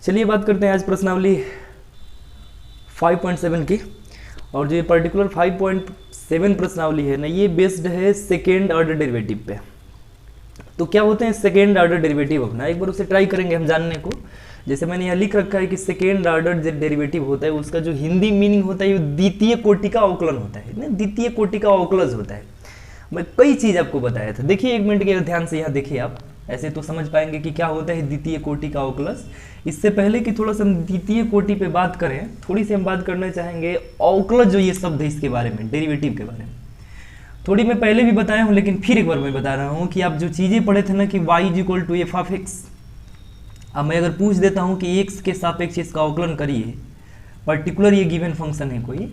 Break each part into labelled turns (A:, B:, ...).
A: चलिए बात करते हैं आज प्रश्नावली 5.7 की। और जो ये पर्टिकुलर 5.7 प्रश्नावली है ना, ये बेस्ड है सेकेंड ऑर्डर डेरिवेटिव पे। तो क्या होते हैं सेकेंड ऑर्डर डेरिवेटिव? अपना एक बार उसे ट्राई करेंगे हम जानने को। जैसे मैंने यहाँ लिख रखा है कि सेकेंड ऑर्डर डेरिवेटिव होता है, उसका जो हिंदी मीनिंग होता है वो द्वितीय कोटि का अवकलन होता है ना, द्वितीय कोटि का अवकलज होता है। मैं कई चीज़ आपको बताया था। देखिए एक मिनट के ध्यान से यहाँ देखिए, आप ऐसे तो समझ पाएंगे कि क्या होता है द्वितीय कोटि का अवकलज। इससे पहले कि थोड़ा सा हम द्वितीय कोटि पे बात करें, थोड़ी सी हम बात करना चाहेंगे अवकलज जो ये शब्द है इसके बारे में, डेरिवेटिव के बारे में। थोड़ी मैं पहले भी बताया हूँ लेकिन फिर एक बार मैं बता रहा हूँ कि आप जो चीज़ें पढ़े थे ना कि y = f(x), अब मैं अगर पूछ देता हूँ कि x के सापेक्ष इसका अवकलन करिए, पर्टिकुलर ये गिवन फंक्शन है कोई,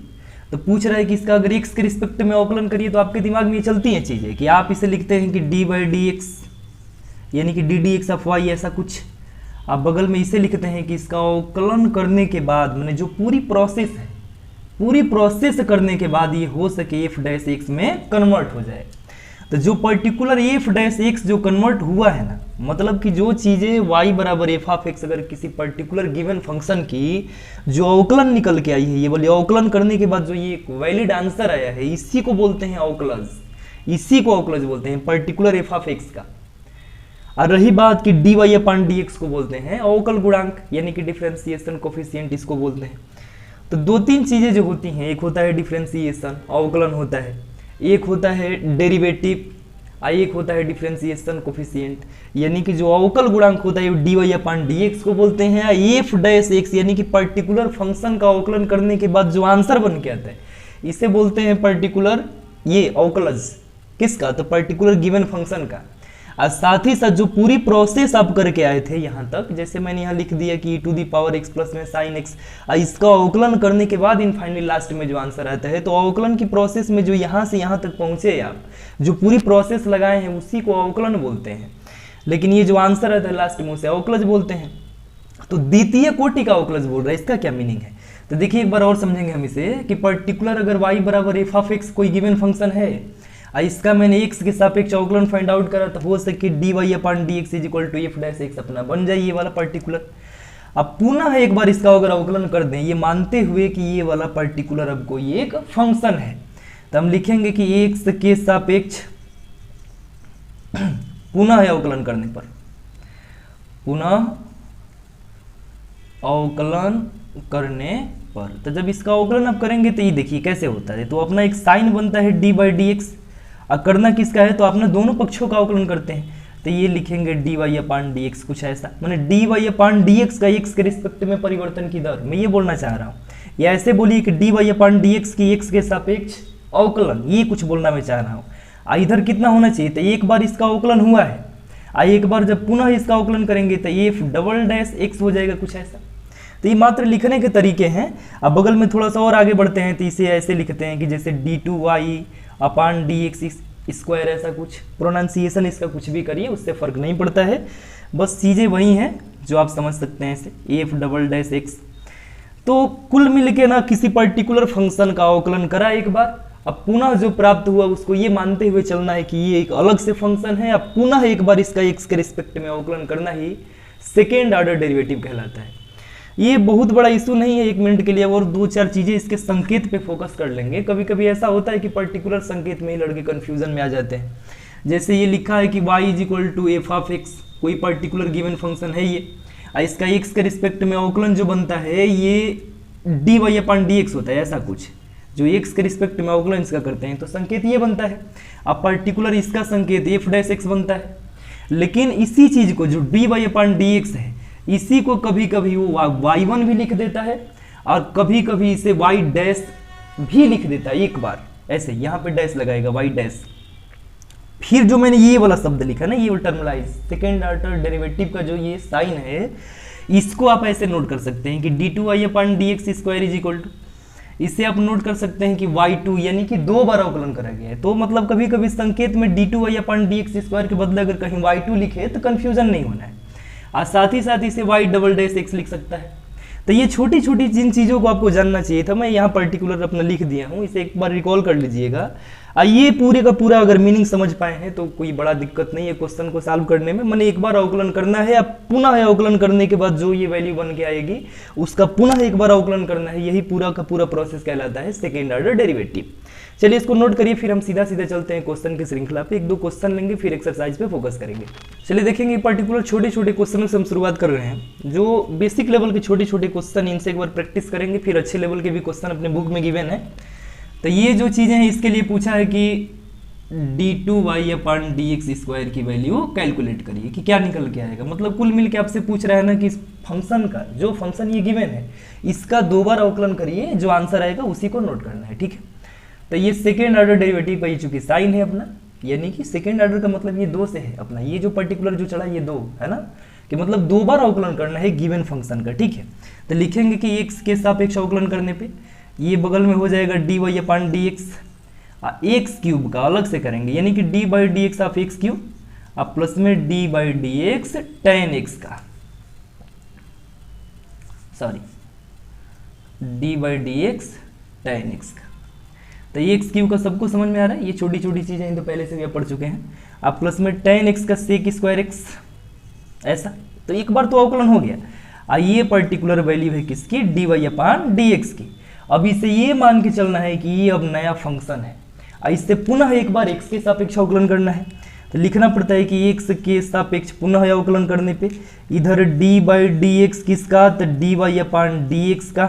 A: तो पूछ रहा है कि इसका अगर x के रिस्पेक्ट में अवकलन करिए, तो आपके दिमाग में ये चलती हैं चीज़ें कि आप इसे लिखते हैं कि d/dx यानी कि ddx ऑफ y, ऐसा कुछ। आप बगल में इसे लिखते हैं कि इसका अवकलन करने के बाद मैंने जो पूरी प्रोसेस है, पूरी प्रोसेस करने के बाद ये हो सके f'(x) में कन्वर्ट हो जाए। तो जो पर्टिकुलर f'(x) जो कन्वर्ट हुआ है ना, मतलब कि जो चीज़ें y बराबर f(x) अगर किसी पर्टिकुलर गिवन फंक्शन की जो अवकलन निकल के आई है, ये बोलिए अवकलन करने के बाद जो ये वैलिड आंसर आया है, इसी को बोलते हैं अवकलज, इसी को अवकलज बोलते हैं पर्टिकुलर f(x) का। और रही बात कि dy/dx को बोलते हैं अवकल गुणांक, यानी कि डिफरेंशिएशन कोफिशिएंट इसको बोलते हैं। तो दो तीन चीज़ें जो होती हैं, एक होता है डिफरेंशिएशन अवकलन होता है, एक होता है डेरिवेटिव, एक होता है डिफरेंशिएशन कोफिशिएंट, यानी कि जो अवकल गुणांक होता है dy/dx को बोलते हैं, f'(x) यानी कि पर्टिकुलर फंक्शन का अवकलन करने के बाद जो आंसर बन के आता है, इसे बोलते हैं पर्टिकुलर ये अवकलज। किसका? तो पर्टिकुलर गिवन फंक्शन का। और साथ ही साथ जो पूरी प्रोसेस आप करके आए थे यहाँ तक, जैसे मैंने यहाँ लिख दिया कि e⁻x प्लस में sin x, इसका अवकलन करने के बाद इन फाइनली लास्ट में जो आंसर आता है, तो अवकलन की प्रोसेस में जो यहाँ से यहाँ तक पहुँचे आप, जो पूरी प्रोसेस लगाए हैं, उसी को अवकलन बोलते हैं। लेकिन ये जो आंसर आता है लास्ट में, उसे अवकलज बोलते हैं। तो द्वितीय कोटि का अवकलज बोल रहा है, इसका क्या मीनिंग है? तो देखिए एक बार और समझेंगे हम इसे कि पर्टिकुलर अगर y बराबर f(x) कोई गिवन फंक्शन है, इसका मैंने x के सापेक्ष अवकलन फाइंड आउट करा, तो हो सके dy/dx = f'(x) अपना बन जाए ये वाला पर्टिकुलर। अब पुनः एक बार इसका अगर अवकलन कर दें, ये मानते हुए कि ये वाला पर्टिकुलर अब कोई एक फंक्शन है, तो हम लिखेंगे कि x के सापेक्ष पुनः अवकलन करने पर, पुनः अवकलन करने पर, तो जब इसका अवकलन आप करेंगे तो ये देखिए कैसे होता है। तो अपना एक साइन बनता है dy/dx, और करना किसका है, तो आपने दोनों पक्षों का अवकलन करते हैं, तो ये लिखेंगे dy/dx कुछ ऐसा, मैंने dy/dx का x के रिस्पेक्ट में परिवर्तन की दर, मैं ये बोलना चाह रहा हूँ। या ऐसे बोलिए कि dy/dx की x के सापेक्ष अवकलन, ये कुछ बोलना मैं चाह रहा हूँ। इधर कितना होना चाहिए, तो एक बार इसका अवकलन हुआ है, एक बार जब पुनः इसका अवकलन करेंगे तो f'(x) हो जाएगा कुछ ऐसा। तो ये मात्र लिखने के तरीके हैं। अब बगल में थोड़ा सा और आगे बढ़ते हैं, तो इसे ऐसे लिखते हैं कि जैसे d2y/dx², ऐसा कुछ। प्रोनाउंसिएशन इसका कुछ भी करिए, उससे फर्क नहीं पड़ता है, बस चीज़ें वही हैं जो आप समझ सकते हैं इसे f'(x). तो कुल मिल के ना किसी पर्टिकुलर फंक्शन का अवकलन करा एक बार, अब पुनः जो प्राप्त हुआ उसको ये मानते हुए चलना है कि ये एक अलग से फंक्शन है, अब पुनः एक बार इसका x के रिस्पेक्ट में अवकलन करना ही सेकेंड ऑर्डर डेरिवेटिव कहलाता है। ये बहुत बड़ा इशू नहीं है, एक मिनट के लिए और दो चार चीज़ें इसके संकेत पे फोकस कर लेंगे। कभी कभी ऐसा होता है कि पर्टिकुलर संकेत में ही लड़के कंफ्यूजन में आ जाते हैं। जैसे ये लिखा है कि y = f(x), कोई पर्टिकुलर गिवन फंक्शन है ये, इसका x के रिस्पेक्ट में अवकलन जो बनता है ये dy/dx होता है, ऐसा कुछ जो x के रिस्पेक्ट में अवकलन इसका करते हैं, तो संकेत ये बनता है। अब पर्टिकुलर इसका संकेत f'(x) बनता है, लेकिन इसी चीज़ को जो dy/dx है, इसी को कभी कभी वो y1 भी लिख देता है, और कभी कभी इसे y' भी लिख देता है। एक बार ऐसे यहाँ पे डैश लगाएगा y', फिर जो मैंने ये वाला शब्द लिखा ना, ये टर्मलाइज सेकेंड ऑर्डर डेरिवेटिव का जो ये साइन है, इसको आप ऐसे नोट कर सकते हैं कि d2y/dx², इसे आप नोट कर सकते हैं कि y2, यानी कि दो बार अवकलन करा गया है। तो मतलब कभी कभी संकेत में d2y/dx² के बदले अगर कहीं y2 लिखे तो कंफ्यूजन नहीं होना है, और साथ ही साथ इसे y'(x) लिख सकता है। तो ये छोटी छोटी जिन चीज़ों को आपको जानना चाहिए था, मैं यहाँ पर्टिकुलर अपना लिख दिया हूँ, इसे एक बार रिकॉल कर लीजिएगा। ये पूरे का पूरा अगर मीनिंग समझ पाए हैं तो कोई बड़ा दिक्कत नहीं है क्वेश्चन को सॉल्व करने में। मैंने एक बार अवकलन करना है, अब पुनः अवकलन करने के बाद जो ये वैल्यू बन के आएगी उसका पुनः एक बार अवकलन करना है, यही पूरा का पूरा प्रोसेस कहलाता है सेकेंड ऑर्डर डेरिवेटिव। चलिए इसको नोट करिए, फिर हम सीधा सीधा चलते हैं क्वेश्चन की श्रृंखला पे। एक दो क्वेश्चन लेंगे फिर एक्सरसाइज पे फोकस करेंगे। चलिए देखेंगे पर्टिकुलर छोटे छोटे क्वेश्चनों से हम शुरुआत कर रहे हैं। जो बेसिक लेवल के छोटे छोटे क्वेश्चन इनसे एक बार प्रैक्टिस करेंगे, फिर अच्छे लेवल के भी क्वेश्चन अपने बुक में गिवन है। तो ये जो चीजें हैं इसके लिए पूछा है कि d2y/dx² की वैल्यू कैलकुलेट करिए कि क्या निकल के आएगा। मतलब कुल मिल के आपसे पूछ रहा है ना कि इस फंक्शन का, जो फंक्शन ये गिवन है इसका 2 बार अवकलन करिए, जो आंसर आएगा उसी को नोट करना है, ठीक है। तो ये सेकेंड ऑर्डर डेरिवेटिव का ये चूंकि साइन है अपना, यानी कि सेकेंड ऑर्डर का मतलब ये 2 से है अपना, ये जो पर्टिकुलर जो चढ़ा ये 2 है ना, कि मतलब 2 बार अवकलन करना है गिवन फंक्शन का, ठीक है। तो लिखेंगे कि x के सापेक्ष अवकलन करने पे ये बगल में हो जाएगा dy/dx, एक्स क्यूब का अलग से करेंगे, यानी कि d/dx ऑफ एक्स क्यूब अब प्लस में d/dx tan x का, सॉरी d/dx tan x का। तो ये एक्स क्यूब का सबको समझ में आ रहा है, ये छोटी छोटी चीजें तो पहले से भी आप पढ़ चुके हैं। अब प्लस में tan x का sec² x, ऐसा तो एक बार तो अवकलन हो गया। ये पर्टिकुलर वैल्यू है किसकी, dy/dx की। अब इसे ये मान के चलना है कि ये अब नया फंक्शन है, इससे पुनः एक बार x के सापेक्ष अवकलन करना है। तो लिखना पड़ता है कि x के सापेक्ष पुनः अवकलन करने पे इधर d/dx किसका, तो dy/dx का,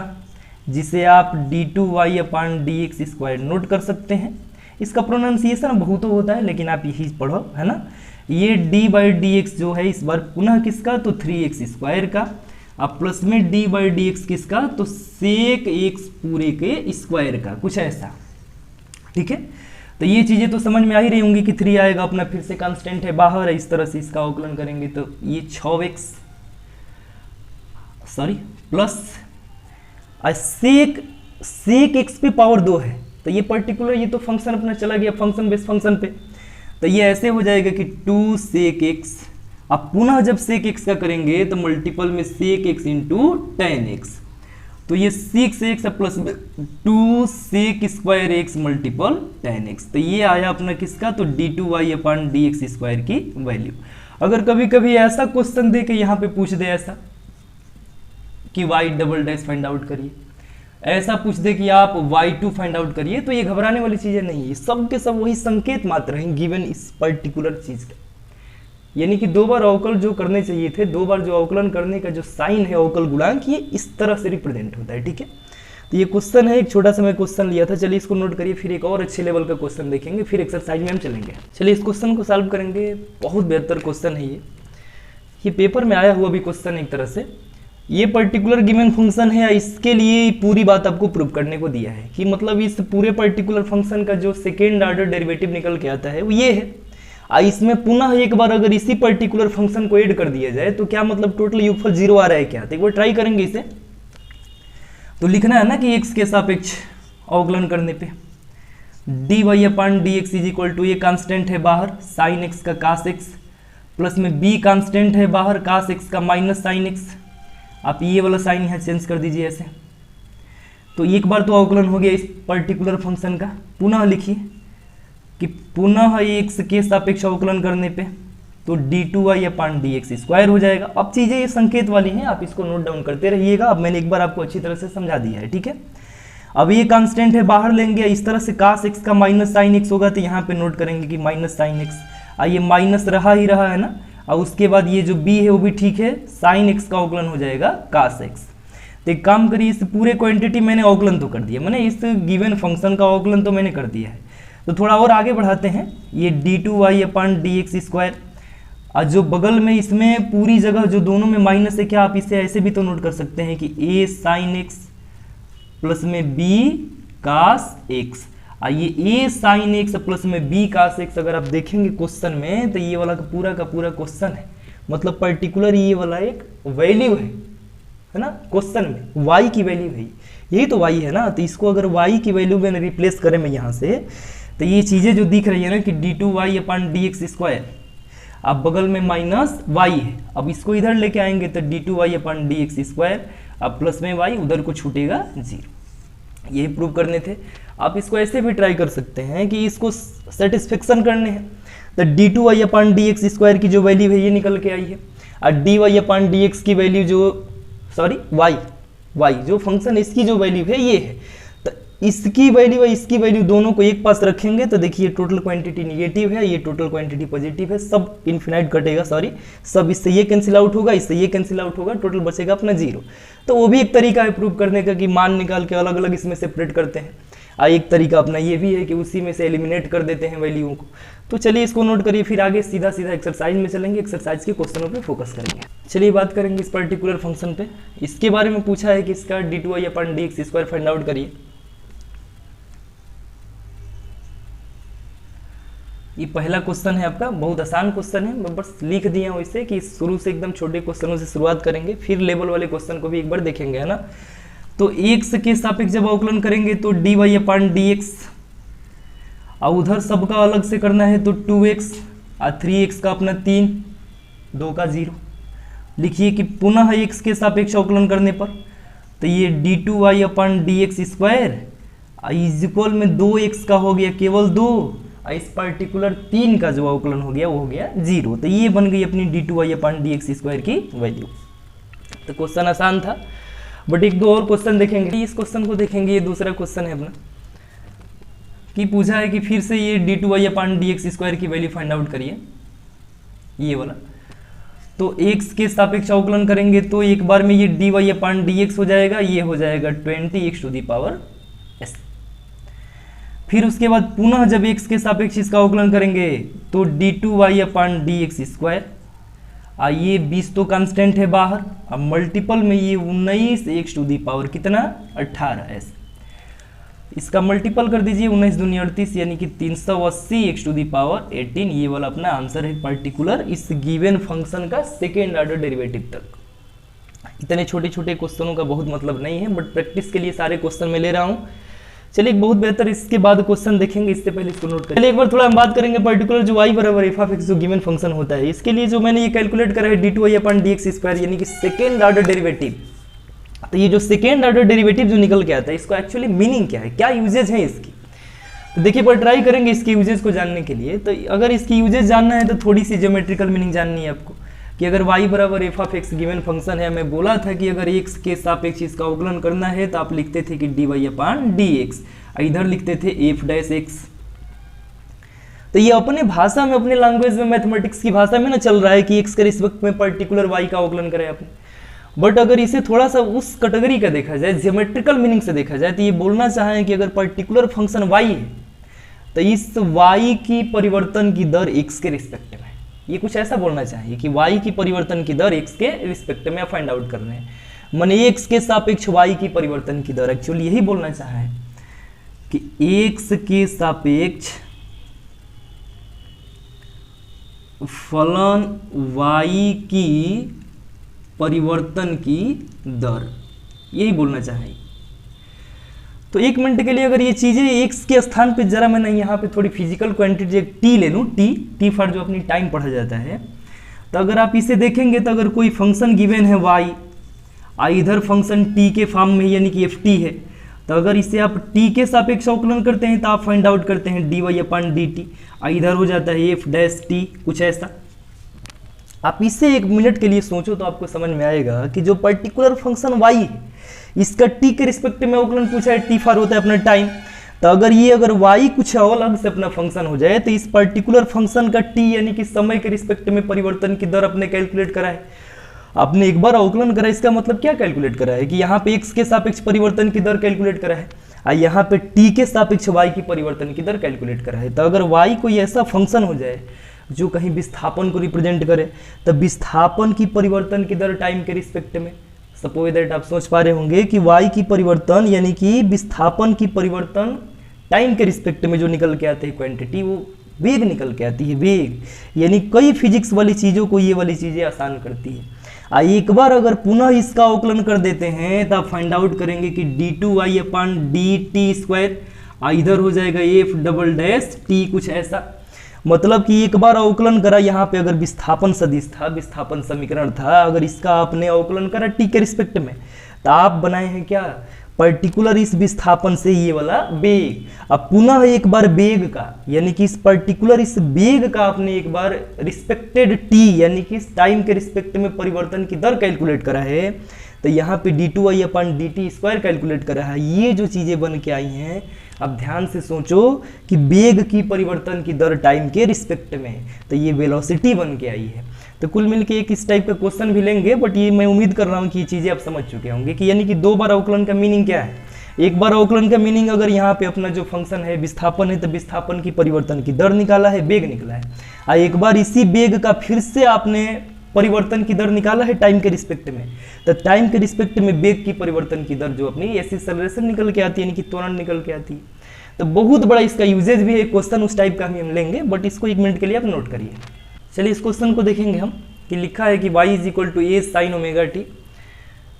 A: जिसे आप d2y/dx² नोट कर सकते हैं। इसका प्रोनाउंसिएशन बहुत होता है लेकिन आप यही पढ़ो, है ना। ये d/dx जो है इस बार पुनः किसका, तो 3x² का, अब प्लस में d/dx किसका, तो sec x पूरे के स्क्वायर का, कुछ ऐसा, ठीक है। तो ये चीजें तो समझ में आ ही रही होंगी कि 3 आएगा अपना, फिर से कांस्टेंट है बाहर है, इस तरह से इसका अवकलन करेंगे तो ये 6x प्लस sec x पे पावर 2 है। तो ये पर्टिकुलर ये तो फंक्शन अपना चला गया फंक्शन बेस फंक्शन पे, तो ये ऐसे हो जाएगा कि 2 sec x, अब पुनः जब sec x का करेंगे तो मल्टीपल में sec x into tan x, तो ये 6x plus 2 sec² x multiple tan x। तो ये आया अपना किसका, तो d2y/dx² की वैल्यू। अगर कभी कभी ऐसा क्वेश्चन दे के यहाँ पे पूछ दे ऐसा कि y" फाइंड आउट करिए, ऐसा पूछ दे कि आप y2 फाइंड आउट करिए, तो ये घबराने वाली चीजें नहीं है, सब के सब वही संकेत मात्र हैं गिवन इस पर्टिकुलर चीज का। यानी कि 2 बार अवकल जो करने चाहिए थे, 2 बार जो अवकलन करने का जो साइन है अवकल गुणांक, ये इस तरह से रिप्रेजेंट होता है, ठीक है। तो ये क्वेश्चन है, एक छोटा सा मैं क्वेश्चन लिया था, चलिए इसको नोट करिए, फिर एक और अच्छे लेवल का क्वेश्चन देखेंगे, फिर एक्सरसाइज में हम चलेंगे। चलिए इस क्वेश्चन को सॉल्व करेंगे, बहुत बेहतर क्वेश्चन है ये पेपर में आया हुआ भी क्वेश्चन एक तरह से। ये पर्टिकुलर गिवन फंक्शन है, इसके लिए पूरी बात आपको प्रूव करने को दिया है कि मतलब इस पूरे पर्टिकुलर फंक्शन का जो सेकेंड ऑर्डर डेरिवेटिव निकल के आता है वो ये है। इसमें पुनः एक बार अगर इसी पर्टिकुलर फंक्शन को ऐड कर दिया जाए तो क्या मतलब टोटल योगफल 0 आ रहा है क्या, तो एक बार ट्राई करेंगे इसे। तो लिखना है ना कि x के सापेक्ष अवकलन करने पे dy/dx इज इक्वल टू, ये कांस्टेंट है बाहर sin x का cos x, प्लस में b कांस्टेंट है बाहर cos x का माइनस sin x। आप ये वाला साइन यहाँ चेंज कर दीजिए ऐसे। तो एक बार तो अवकलन हो गया इस पर्टिकुलर फंक्शन का, पुनः लिखिए कि पुनः x के सापेक्ष अवकलन करने पे तो d2y/dx² हो जाएगा। अब चीजें ये संकेत वाली हैं, आप इसको नोट डाउन करते रहिएगा। अब मैंने एक बार आपको अच्छी तरह से समझा दिया है, ठीक है। अब ये कांस्टेंट है बाहर लेंगे, इस तरह से cos x का माइनस sin x होगा, तो यहाँ पे नोट करेंगे कि माइनस sin x, ये माइनस रहा ही रहा है ना। और उसके बाद ये जो b है वो भी ठीक है, sin x का अवकलन हो जाएगा cos x। तो एक काम करिए, इस पूरे क्वांटिटी मैंने अवकलन तो कर दिया, मैंने इस गिवन फंक्शन का अवकलन तो मैंने कर दिया है। तो थोड़ा और आगे बढ़ाते हैं, ये d2y/dx², और जो बगल में इसमें पूरी जगह जो दोनों में माइनस है, क्या आप इसे ऐसे भी तो नोट कर सकते हैं कि a sin x प्लस में b cos x, ये a sin x प्लस में b cos x अगर आप देखेंगे क्वेश्चन में तो ये वाला का पूरा क्वेश्चन है, मतलब पर्टिकुलर ये वाला एक वैल्यू है ना क्वेश्चन में, y की वैल्यू है, यही तो y है ना। तो इसको अगर y की वैल्यू में रिप्लेस करें मैं यहाँ से, तो ये चीजें जो दिख रही है ना कि d2y/dx², अब बगल में माइनस y है, अब इसको इधर लेके आएंगे तो d2y/dx², अब प्लस में y, उधर को छूटेगा 0। यही प्रूव करने थे। आप इसको ऐसे भी ट्राई कर सकते हैं कि इसको सेटिस्फेक्शन करने हैं, तो d2y/dx² की जो वैल्यू है ये निकल के आई है, और dy/dx की वैल्यू जो y जो फंक्शन इसकी जो वैल्यू है ये है, तो इसकी वैल्यू और इसकी वैल्यू दोनों को एक पास रखेंगे तो देखिए टोटल क्वांटिटी निगेटिव है, ये टोटल क्वांटिटी पॉजिटिव है, सब इन्फिनाइट कटेगा, सब इससे ये कैंसिल आउट होगा, इससे ये कैंसिल आउट होगा, टोटल बचेगा अपना 0। तो वो भी एक तरीका है प्रूव करने का कि मान निकाल के अलग अलग इसमें सेपरेट करते हैं। एक तरीका अपना ये भी है कि उसी में से एलिमिनेट कर देते हैं वैल्यूओं को। तो चलिए इसको नोट करिए, फिर आगे सीधा सीधा एक्सरसाइज में चलेंगे, एक्सरसाइज के क्वेश्चनों पे फोकस करेंगे। चलिए बात करेंगे इस पर्टिकुलर फंक्शन पे। इसके बारे में पूछा है कि इसका d2y/dx² फाइंड आउट करिए। ये पहला क्वेश्चन है आपका, बहुत आसान क्वेश्चन है, मैं बस लिख दिया हूँ इसे कि शुरू से एकदम छोटे क्वेश्चनों से शुरुआत करेंगे, फिर लेवल वाले क्वेश्चन को भी एक बार देखेंगे, है ना। तो x के सापेक्ष जब अवकलन करेंगे तो dy/dx, और उधर सबका अलग से करना है तो 2x और 3x का अपना 3, 2 का 0। लिखिए कि पुनः x के सापेक्ष अवकलन करने पर तो ये d2y/dx² इज इक्वल में 2x का हो गया केवल 2, और इस पर्टिकुलर 3 का जो अवकलन हो गया वो हो गया 0। तो ये बन गई अपनी d2y/dx² की वैल्यू। तो क्वेश्चन आसान था, बट एक दो और क्वेश्चन देखेंगे। इस क्वेश्चन को देखेंगे, ये दूसरा क्वेश्चन है अपना, कि पूछा है कि फिर से ये d2y/dx² की वैल्यू फाइंड आउट करिए, ये वाला। तो x के सापेक्ष अवकलन करेंगे तो एक बार में ये dy/dx हो जाएगा, ये हो जाएगा 20x⁻⁻s। फिर उसके बाद पुनः जब x के सापेक्ष इसका अवकलन करेंगे तो d2y/dx², ये 20 तो कांस्टेंट है बाहर, अब मल्टीपल में ये 19x⁻, कितना 18s। इसका मल्टीपल कर दीजिए, 19 दूनी 38 यानी कि 380x⁻18। ये वाला अपना आंसर है पर्टिकुलर इस गिवन फंक्शन का सेकेंड ऑर्डर डेरिवेटिव तक। इतने छोटे छोटे क्वेश्चनों का बहुत मतलब नहीं है, बट प्रैक्टिस के लिए सारे क्वेश्चन मैं ले रहा हूँ। चलिए एक बहुत बेहतर इसके बाद क्वेश्चन देखेंगे, इससे पहले इसको नोट करें। चलिए एक बार थोड़ा हम बात करेंगे पर्टिकुलर जो y/f(x) जो गिवन फंक्शन होता है, इसके लिए जो मैंने ये कैलकुलेट करा है d2y/dx² यानी कि सेकेंड ऑर्डर डेरिवेटिव। तो ये जो सेकेंड ऑर्डर डेरिवेटिव जो निकल के आता है, इसको एक्चुअली मीनिंग क्या है, क्या यूजेज है इसकी, तो देखिए पर ट्राई करेंगे इसके यूजेज को जानने के लिए। तो अगर इसकी यूजेज जानना है तो थोड़ी सी ज्योमेट्रिकल मीनिंग जाननी है आपको, कि अगर y/f(x) गिवन फंक्शन है, मैं बोला था कि अगर x के सापेक्ष इसका अवकलन करना है तो आप लिखते थे कि dy/dx, इधर लिखते थे f'(x). तो ये अपने भाषा में, अपने लैंग्वेज में, मैथमेटिक्स की भाषा में ना चल रहा है कि x के रिस्पेक्ट में पर्टिकुलर y का अवकलन करें आपने। बट अगर इसे थोड़ा सा उस कैटेगरी का देखा जाए, ज्योमेट्रिकल मीनिंग से देखा जाए, तो ये बोलना चाहें कि अगर पर्टिकुलर फंक्शन y है तो इस y की परिवर्तन की दर x के रिस्पेक्ट में, ये कुछ ऐसा बोलना चाहिए कि y की परिवर्तन की दर x के रिस्पेक्ट में फाइंड आउट कर रहे हैं, माने x के सापेक्ष y की परिवर्तन की दर। एक्चुअली यही बोलना चाहा है कि x के सापेक्ष फलन y की परिवर्तन की दर, यही बोलना चाहिए। तो एक मिनट के लिए अगर ये चीजें x के स्थान पे जरा मैंने यहाँ पे थोड़ी फिजिकल क्वांटिटी t ले लूँ, t फॉर जो अपनी टाइम पढ़ा जाता है, तो अगर आप इसे देखेंगे तो अगर कोई फंक्शन गिवन है y, इधर फंक्शन t के फॉर्म में यानी कि ft है, तो अगर इसे आप t के सापेक्ष अवकलन करते हैं तो आप फाइंड आउट करते हैं dy/dt, इधर हो जाता है f'(t), कुछ ऐसा। आप इसे एक मिनट के लिए सोचो तो आपको समझ में आएगा कि जो पर्टिकुलर फंक्शन y है, इसका t के रिस्पेक्ट में अवकलन पूछा है, t फॉर होता है अपना टाइम। तो अगर y कुछ अलग से अपना फंक्शन हो जाए तो इस पर्टिकुलर फंक्शन का t यानी कि समय के रिस्पेक्ट में परिवर्तन की दर अपने कैलकुलेट करा है। आपने एक बार अवकलन करा, इसका मतलब क्या कैलकुलेट करा है कि यहाँ पे x के सापेक्ष परिवर्तन की दर कैलकुलेट करा है, और यहाँ पे t के सापेक्ष y की परिवर्तन की दर कैलकुलेट करा है। तो अगर y कोई ऐसा फंक्शन हो जाए जो कहीं विस्थापन को रिप्रेजेंट करे, तो विस्थापन की परिवर्तन की दर टाइम के रिस्पेक्ट में, सपोज दैट आप सोच पा रहे होंगे कि y की परिवर्तन यानी कि विस्थापन की परिवर्तन टाइम के रिस्पेक्ट में जो निकल के आते हैं क्वांटिटी, वो वेग निकल के आती है, वेग, यानी कई फिजिक्स वाली चीज़ों को ये वाली चीज़ें आसान करती है। एक बार अगर पुनः इसका अवकलन कर देते हैं तो आप फाइंड आउट करेंगे कि d2y/dt², इधर हो जाएगा f'(t), कुछ ऐसा। मतलब कि एक बार अवकलन करा, यहाँ पे अगर विस्थापन सदिश था, विस्थापन समीकरण था, अगर इसका आपने अवकलन करा t के रिस्पेक्ट में, तो आप बनाए हैं क्या पर्टिकुलर इस विस्थापन से ये वाला वेग, अब पुनः एक बार वेग का, यानी कि इस पर्टिकुलर इस वेग का आपने एक बार रिस्पेक्टेड टी यानी कि इस टाइम के रिस्पेक्ट में परिवर्तन की दर कैलकुलेट करा है, तो यहाँ पे d2i/dt² कैलकुलेट करा है। ये जो चीज़ें बन के आई हैं, अब ध्यान से सोचो कि वेग की परिवर्तन की दर टाइम के रिस्पेक्ट में, तो ये वेलोसिटी बन के आई है। तो कुल मिलके एक इस टाइप का क्वेश्चन भी लेंगे, बट ये मैं उम्मीद कर रहा हूँ कि ये चीज़ें आप समझ चुके होंगे कि यानी कि 2 बार अवकलन का मीनिंग क्या है। एक बार अवकलन का मीनिंग अगर यहाँ पे अपना जो फंक्शन है विस्थापन है, तो विस्थापन की परिवर्तन की दर निकाला है, वेग निकला है, और एक बार इसी वेग का फिर से आपने परिवर्तन की दर निकाला है टाइम के रिस्पेक्ट में, तो टाइम के रिस्पेक्ट में वेग की परिवर्तन की दर जो अपनी एक्सीलरेशन निकल के आती है, यानी कि त्वरण निकल के आती है। तो बहुत बड़ा इसका यूजेज भी है, क्वेश्चन उस टाइप का हम लेंगे, बट इसको 1 मिनट के लिए आप नोट करिए। चलिए इस क्वेश्चन को देखेंगे हम, कि लिखा है कि y = a sin ωt।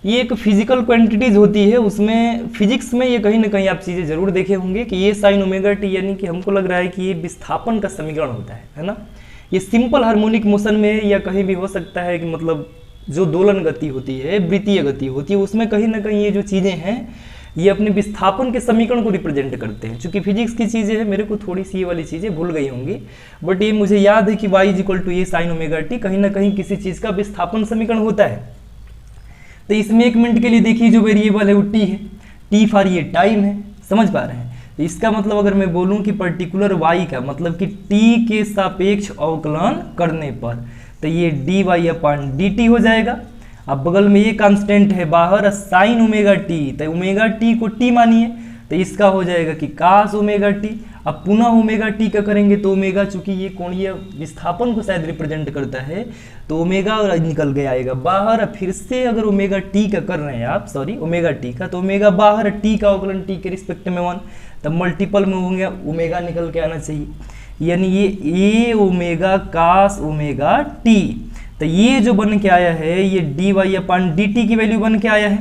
A: ये एक फिजिकल क्वांटिटीज होती है, उसमें फिजिक्स में ये कहीं ना कहीं आप चीज़ें जरूर देखे होंगे कि ये sin ωt, यानी कि हमको लग रहा है कि ये विस्थापन का समीकरण होता है ना। ये सिंपल हार्मोनिक मोशन में या कहीं भी हो सकता है कि मतलब जो दोलन गति होती है, वृत्तीय गति होती है, उसमें कहीं ना कहीं ये जो चीज़ें हैं ये अपने विस्थापन के समीकरण को रिप्रेजेंट करते हैं। चूंकि फिजिक्स की चीज़ें हैं, मेरे को थोड़ी सी ये वाली चीज़ें भूल गई होंगी, बट ये मुझे याद है कि y = a sin ωt कहीं ना कहीं किसी चीज़ का विस्थापन समीकरण होता है। तो इसमें 1 मिनट के लिए देखिए जो वेरिएबल है वो t है, t फॉर ये टाइम है, समझ पा रहे हैं। तो इसका मतलब अगर मैं बोलूँ कि पर्टिकुलर y का मतलब कि t के सापेक्ष अवकलन करने पर, तो ये dy/dt हो जाएगा। अब बगल में ये कांस्टेंट है बाहर sin ωt, तो ωt को t मानिए, तो इसका हो जाएगा कि cos ωt। अब पुनः ωt का करेंगे तो ओमेगा, चूंकि ये कोणीय विस्थापन को शायद रिप्रेजेंट करता है, तो ओमेगा निकल के आएगा बाहर। फिर से अगर ओमेगा टी का कर रहे हैं आप, सॉरी ओमेगा टी का, तो ओमेगा बाहर, टी का अवकलन टी के रिस्पेक्ट में 1, तब मल्टीपल में होंगे ओमेगा निकल के आना चाहिए, यानी ये a ओमेगा cos ωt। तो ये जो बन के आया है ये dy/dt की वैल्यू बन के आया है,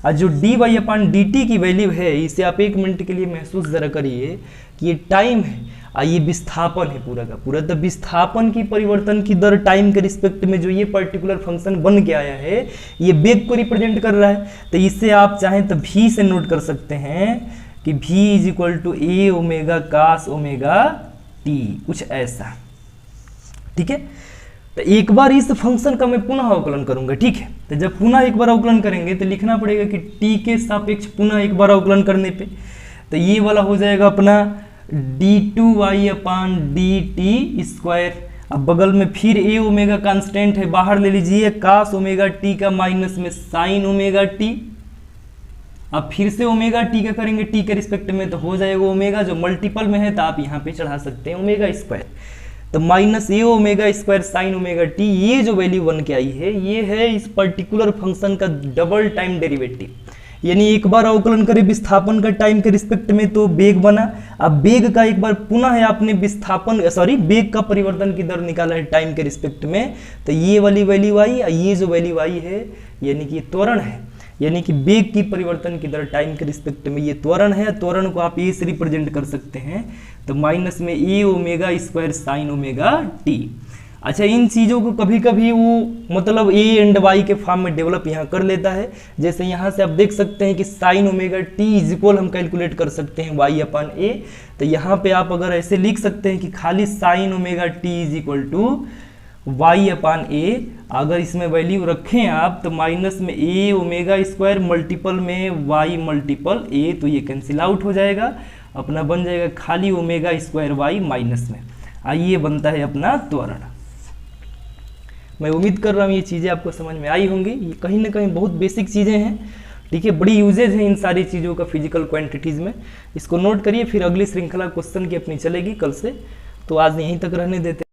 A: और जो dy/dt की वैल्यू है इसे आप 1 मिनट के लिए महसूस जरा करिए कि ये टाइम है और ये विस्थापन है पूरा का पूरा। तो विस्थापन की परिवर्तन की दर टाइम के रिस्पेक्ट में जो ये पर्टिकुलर फंक्शन बन के आया है ये वेग को रिप्रेजेंट कर रहा है। तो इसे आप चाहें तो v से नोट कर सकते हैं कि v = a omega cos ωt, कुछ ऐसा, ठीक है। तो एक बार इस फंक्शन का मैं पुनः अवकलन करूंगा, ठीक है। तो जब पुनः एक बार अवकलन करेंगे तो लिखना पड़ेगा कि t के सापेक्ष पुनः एक बार अवकलन करने पे, तो ये वाला हो जाएगा अपना d2y/dt²। अब बगल में फिर a ओमेगा कांस्टेंट है, बाहर ले लीजिए cos ωt का माइनस में sin ωt। अब फिर से ओमेगा टी का करेंगे टी के रिस्पेक्ट में, तो हो जाएगा ओमेगा, जो मल्टीपल में है तो आप यहाँ पे चढ़ा सकते हैं ओमेगा², तो माइनस a ओमेगा² sin ωt। ये जो वैल्यू बन के आई है ये है इस पर्टिकुलर फंक्शन का डबल टाइम डेरिवेटिव, यानी एक बार अवकलन करें विस्थापन का टाइम के रिस्पेक्ट में तो वेग बना। अब वेग का एक बार पुनः है आपने विस्थापन सॉरी वेग का परिवर्तन की दर निकाला है टाइम के रिस्पेक्ट में, तो ये वाली वैल्यू आई, ये जो वैल्यू आई है यानी कि त्वरण है, यानी कि वेग की परिवर्तन की दर टाइम के रिस्पेक्ट में ये त्वरण है। त्वरण को आप a से रिप्रेजेंट कर सकते हैं, तो माइनस में a ओमेगा² sin ωt। अच्छा, इन चीज़ों को कभी कभी वो मतलब a एंड y के फॉर्म में डेवलप यहाँ कर लेता है। जैसे यहाँ से आप देख सकते हैं कि sin ωt इक्वल हम कैलकुलेट कर सकते हैं y/a, तो यहाँ पे आप अगर ऐसे लिख सकते हैं कि खाली sin ωt y/a, अगर इसमें वैल्यू रखें आप तो माइनस में a ओमेगा² मल्टीपल में y मल्टीपल a, तो ये कैंसिल आउट हो जाएगा, अपना बन जाएगा खाली ओमेगा² y माइनस में, ये बनता है अपना त्वरण। मैं उम्मीद कर रहा हूँ ये चीज़ें आपको समझ में आई होंगी। ये कहीं ना कहीं बहुत बेसिक चीज़ें हैं, ठीक है, बड़ी यूजेज हैं इन सारी चीज़ों का फिजिकल क्वांटिटीज़ में। इसको नोट करिए, फिर अगली श्रृंखला क्वेश्चन की अपनी चलेगी कल से, तो आज यहीं तक रहने देते हैं।